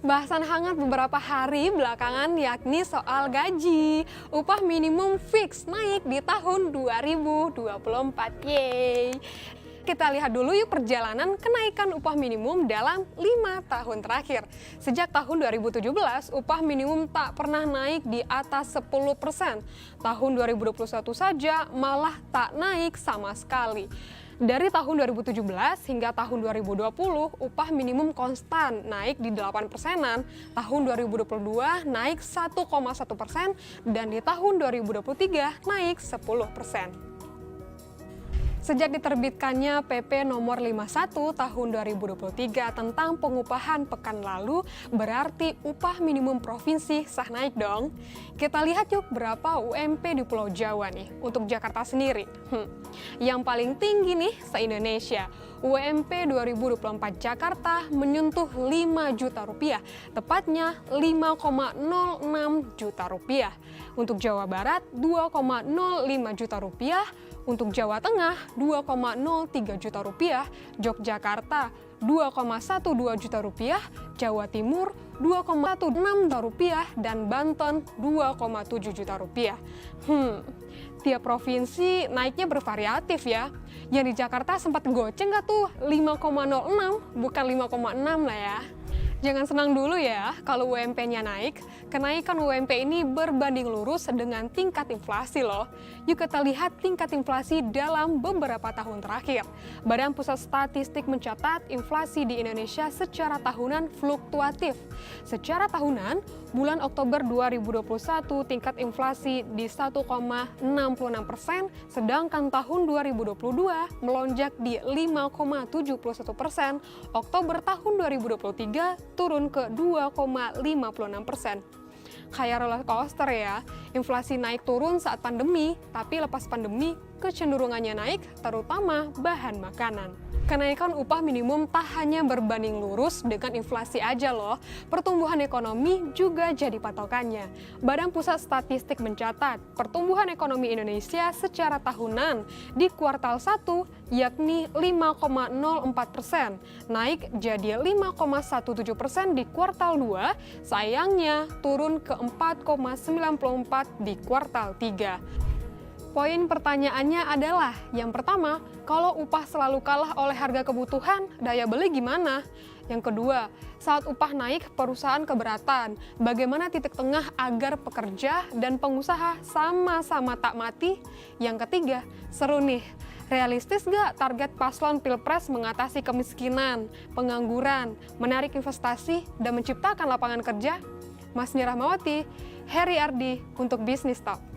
Bahasan hangat beberapa hari belakangan yakni soal gaji. Upah minimum fix naik di tahun 2024. Yeay. Kita lihat dulu yuk perjalanan kenaikan upah minimum dalam 5 tahun terakhir. Sejak tahun 2017, upah minimum tak pernah naik di atas 10%. Tahun 2021 saja malah tak naik sama sekali. Dari tahun 2017 hingga tahun 2020, upah minimum konstan naik di 8%-an, tahun 2022 naik 1,1%, dan di tahun 2023 naik 10%. Sejak diterbitkannya PP nomor 51 tahun 2023 tentang pengupahan pekan lalu, berarti upah minimum provinsi sah naik dong. Kita lihat yuk berapa UMP di Pulau Jawa nih, untuk Jakarta sendiri. Yang paling tinggi nih se-Indonesia, UMP 2024 Jakarta menyentuh 5 juta rupiah, tepatnya 5,06 juta rupiah. Untuk Jawa Barat 2,05 juta rupiah, untuk Jawa Tengah 2,03 juta rupiah, Yogyakarta 2,12 juta rupiah, Jawa Timur 2,16 juta rupiah, dan Banten 2,7 juta rupiah. Tiap provinsi naiknya bervariatif ya. Yang di Jakarta sempat goceng nggak tuh 5,06, bukan 5,6 lah ya. Jangan senang dulu ya kalau UMP-nya naik. Kenaikan UMP ini berbanding lurus dengan tingkat inflasi loh. Yuk kita lihat tingkat inflasi dalam beberapa tahun terakhir. Badan Pusat Statistik mencatat inflasi di Indonesia secara tahunan fluktuatif. Secara tahunan, bulan Oktober 2021 tingkat inflasi di 1,66%, sedangkan tahun 2022 melonjak di 5,71%, Oktober tahun 2023 turun ke 2,56%. Kayak roller coaster ya, inflasi naik turun saat pandemi, tapi lepas pandemi kecenderungannya naik, terutama bahan makanan. Kenaikan upah minimum tak hanya berbanding lurus dengan inflasi aja loh, pertumbuhan ekonomi juga jadi patokannya. Badan Pusat Statistik mencatat, pertumbuhan ekonomi Indonesia secara tahunan di kuartal 1 yakni 5,04%, naik jadi 5,17% di kuartal 2, sayangnya turun ke 4,94 di kuartal 3. Poin pertanyaannya adalah, yang pertama, kalau upah selalu kalah oleh harga kebutuhan, daya beli gimana? Yang kedua, saat upah naik, perusahaan keberatan. Bagaimana titik tengah agar pekerja dan pengusaha sama-sama tak mati? Yang ketiga, seru nih. Realistis nggak target paslon Pilpres mengatasi kemiskinan, pengangguran, menarik investasi, dan menciptakan lapangan kerja? Masni Rahmawati, Heri Ardi untuk Bisnis Talk.